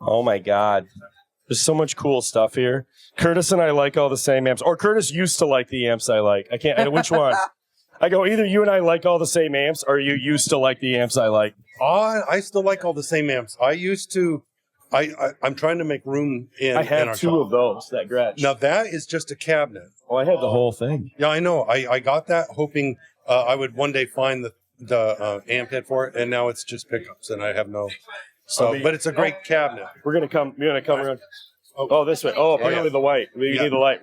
Oh my God. There's so much cool stuff here. Curtis and I like all the same amps. Or Curtis used to like the amps I like. I can't, which one? I go, either you and I like all the same amps, or you used to like the amps I like. I still like all the same amps. I used to, I'm trying to make room in. I have in our two shop. of those, that Gretsch. Now that is just a cabinet. Oh, I had the whole thing. Yeah, I know. I got that hoping I would one day find the amp head for it, and now it's just pickups, and I have no. So, but it's a great cabinet. We're gonna come around. Oh, this way. Oh, apparently the light. We need the light.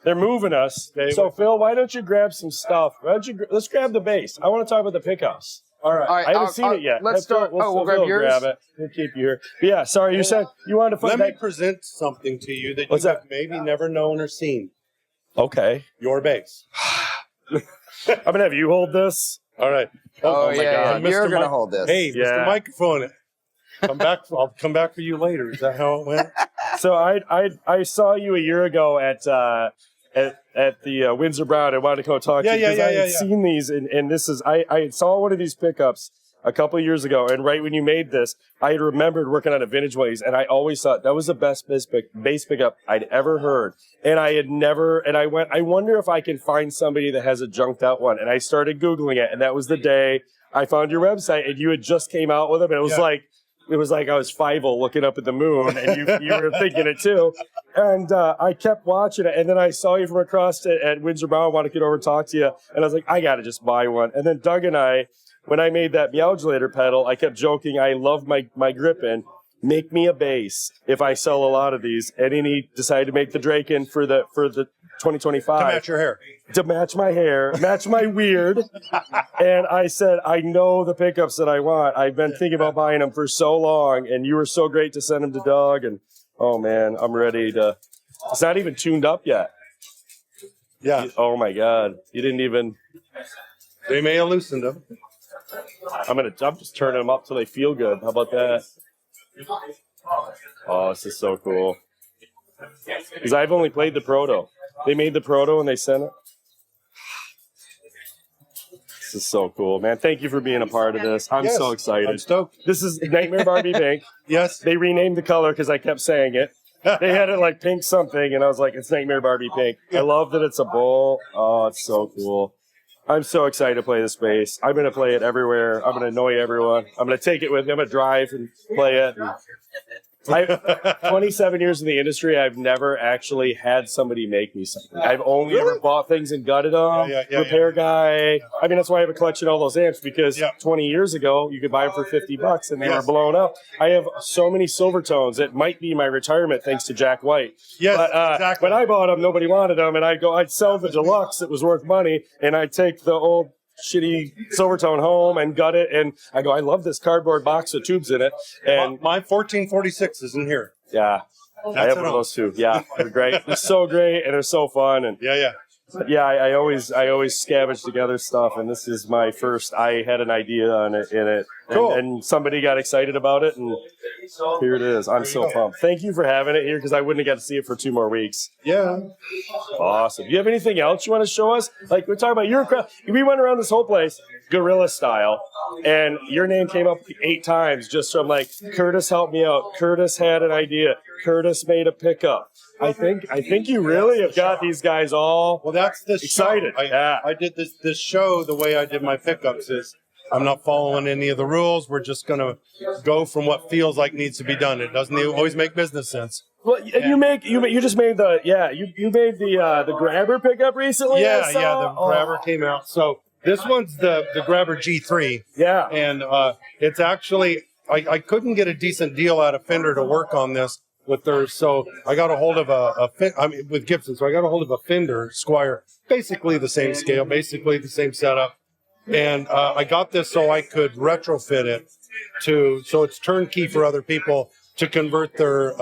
They're moving us. So Phil, why don't you grab some stuff? Let's grab the bass. I want to talk about the pickups. All right. I haven't seen it yet. Let's start. We'll grab yours. Grab it. We'll keep you here. But yeah, sorry. You said you wanted to find. Let me present something to you that What's you that? have maybe never known or seen. Okay. Your bass. I'm gonna have you hold this. All right. Oh my yeah, God. you're gonna hold this. Hey, Yeah. Mr. Microphone. Come back. I'll come back for you later. Is that how it went? So I saw you a year ago at the Windsor Brown. I wanted to come talk to you because I had seen these, and this is I saw one of these pickups a couple of years ago, and right when you made this, I remembered working on a vintage ways, and I always thought that was the best bass pickup I'd ever heard, and I had never, and I went, I wonder if I can find somebody that has a junked out one, and I started Googling it, and that was the day I found your website, and you had just came out with them, and it was like I was Fievel looking up at the moon, and you were thinking it too. And I kept watching it, and then I saw you from across at Windsor Brown. I wanted to get over and talk to you, and I was like, I got to just buy one. And then Doug and I, when I made that Meowgulator pedal, I kept joking, I love my grip-in. Make me a bass if I sell a lot of these. And then he decided to make the Draken for the 2025. To match your hair. To match my hair, match my weird. And I said, I know the pickups that I want. I've been thinking about buying them for so long, and you were so great to send them to Doug. And oh man, I'm ready to. It's not even tuned up yet. Yeah. Oh my God, you didn't even. They may have loosened them. I'm just turning them up till they feel good. How about that? Oh, this is so cool. Because I've only played the Proto. They made the Proto and they sent it. This is so cool, man. Thank you for being a part of this. I'm so excited. I'm stoked. This is Nightmare Barbie Pink. Yes. They renamed the color because I kept saying it. They had it like pink something, and I was like, it's Nightmare Barbie Pink. I love that it's a bowl. Oh, it's so cool. I'm so excited to play this bass. I'm going to play it everywhere. I'm going to annoy everyone. I'm going to take it with me. I'm going to drive and play it. And 27 years in the industry, I've never actually had somebody make me something. I've only ever bought things and gutted them. Repair guy. I mean, that's why I have a collection of all those amps, because 20 years ago, you could buy them for $50 and they were blown up. I have so many Silvertones. It might be my retirement thanks to Jack White. Yes, but, exactly. When I bought them, nobody wanted them, and I'd sell the deluxe that was worth money, and I'd take the old shitty Silvertone home and gut it, and I go, I love this cardboard box with tubes in it. And my 1446 is in here. Yeah, I have one of those too. Yeah, they're great. They're so great, and they're so fun. And I always scavenge together stuff, and this is my first. I had an idea on it in it, and somebody got excited about it, and here it is. I'm so pumped. Thank you for having it here, because I wouldn't have got to see it for 2 more weeks. Yeah. Awesome. Do you have anything else you want to show us? Like, we're talking about your crowd. We went around this whole place, guerrilla style, and your name came up 8 times just from like, Curtis helped me out. Curtis had an idea. Curtis made a pickup. I think you really have got these guys all that's this excited. I did this show the way I did my pickups is I'm not following any of the rules. We're just going to go from what feels like needs to be done. It doesn't always make business sense. Well, you just made you made the grabber pickup recently. The grabber came out. So this one's the grabber G3. Yeah, and it's actually I couldn't get a decent deal out of Fender to work on this with theirs, so I got a hold of with Gibson. So I got a hold of a Fender Squire, basically the same scale, basically the same setup, and I got this so I could retrofit it so it's turnkey for other people to convert their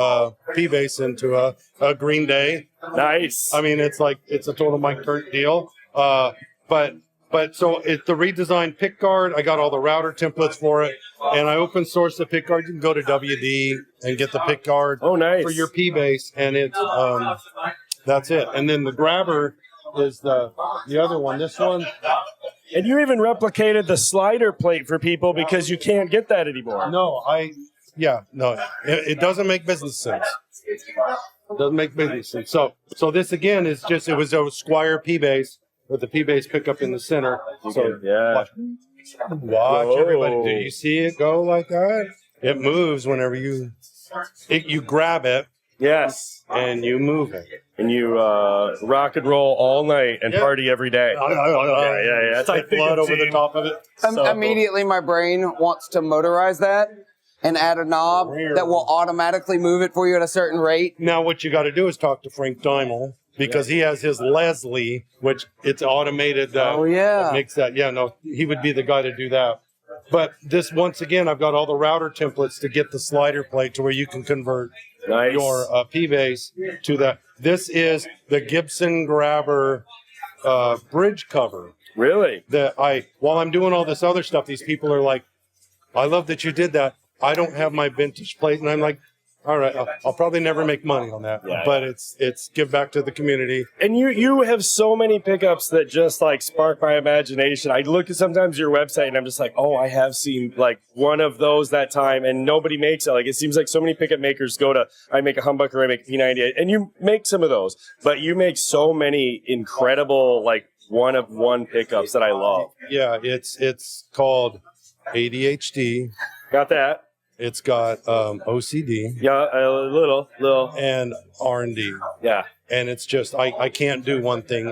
P-Bass into a Green Day. Nice. I mean, it's a total Mike Turnt deal. But so it's the redesigned pickguard. I got all the router templates for it, and I open source the pickguard. You can go to WD and get the pickguard for your P-Bass, and it's that's it. And then the grabber is the other one. This one. And you even replicated the slider plate for people because you can't get that anymore. No, Yeah, no, it doesn't make business sense. It doesn't make business sense. So this again is just, it was a Squire P-Bass with the P-Bass pickup in the center. So yeah. Watch everybody. Do you see it go like that? It moves whenever you grab it. Yes. And you move it. And you rock and roll all night and party every day. Yeah. It's like blood over the top of it. Immediately my brain wants to motorize that and add a knob that will automatically move it for you at a certain rate. Now what you got to do is talk to Frank Dimel, because he has his Leslie, which it's automated. Makes that. Yeah, no, he would be the guy to do that. But this, once again, I've got all the router templates to get the slider plate to where you can convert your P-Bass to that. This is the Gibson Grabber bridge cover. Really? While I'm doing all this other stuff, these people are like, I love that you did that. I don't have my vintage plate. And I'm like, all right, I'll probably never make money on that, but it's give back to the community. And you have so many pickups that just like spark my imagination. I look at sometimes your website and I'm just like, oh, I have seen like one of those that time, and nobody makes it. Like it seems like so many pickup makers go to, I make a humbucker, I make a P98, and you make some of those, but you make so many incredible like one of one pickups that I love. Yeah, it's called ADHD. Got that. It's got OCD. Yeah, a little. And R&D. Yeah. And it's just, I can't do one thing.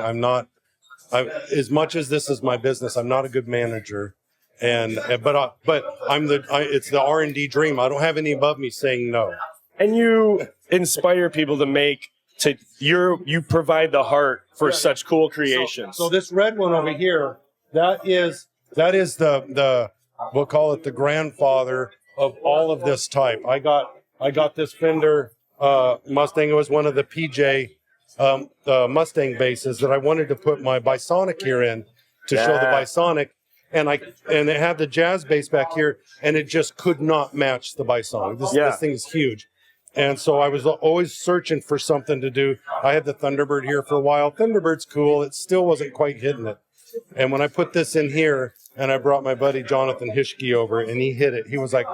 As much as this is my business, I'm not a good manager. But it's the R&D dream. I don't have any above me saying no. And you inspire people to make, you provide the heart for such cool creations. So this red one over here, that is the we'll call it the grandfather of all of this type. I got this Fender Mustang. It was one of the PJ Mustang basses that I wanted to put my Bisonic here in to show the Bisonic, and it had the jazz bass back here, and it just could not match the Bisonic. This thing is huge. And so I was always searching for something to do. I had the Thunderbird here for a while. Thunderbird's cool. It still wasn't quite hitting it. And when I put this in here, and I brought my buddy Jonathan Hischke over, and he hit it, he was like,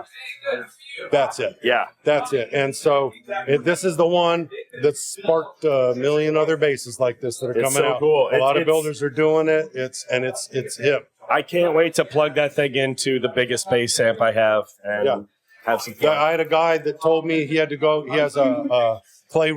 that's it. Yeah. That's it. And so this is the one that sparked a million other basses like this that are coming out. Cool. A lot of builders are doing it. It's hip. I can't wait to plug that thing into the biggest bass amp I have and have some fun. I had a guy that told me he had to go, he has a clay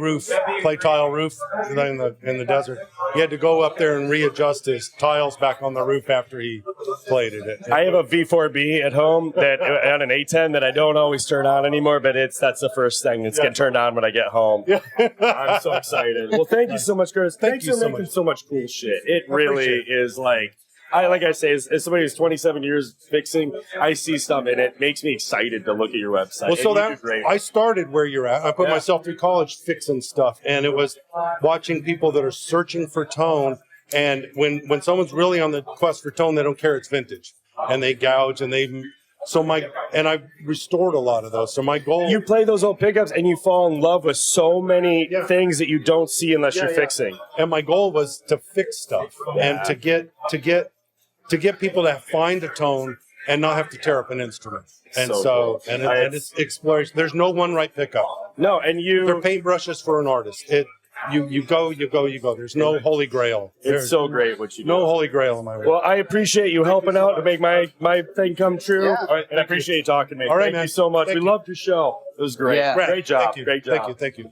tile roof in the desert. He had to go up there and readjust his tiles back on the roof after he plated it. I have a V4B at home that on an A10 that I don't always turn on anymore, but that's the first thing that's getting turned on when I get home. Yeah. I'm so excited. Well, thank you so much, Curtis. Thanks for making so much cool shit. It really is like, like I say, as somebody who's 27 years fixing, I see stuff and it makes me excited to look at your website. Well, so I started where you're at. I put myself through college fixing stuff, and it was watching people that are searching for tone. And when someone's really on the quest for tone, they don't care it's vintage, and they gouge and I restored a lot of those. So my goal, you play those old pickups and you fall in love with so many things that you don't see unless you're fixing. And my goal was to fix stuff and to get people to find a tone and not have to tear up an instrument. And and it's exploration. There's no one right pickup. No, and they're paintbrushes for an artist. You go. There's no holy grail. It's so great what you do. No holy grail in my way. Well, I appreciate you helping out to make my thing come true. Yeah. And I appreciate you talking to me. All right, Thank you so much. We loved your show. It was great. Yeah. Great job. Thank you. Great job. Thank you.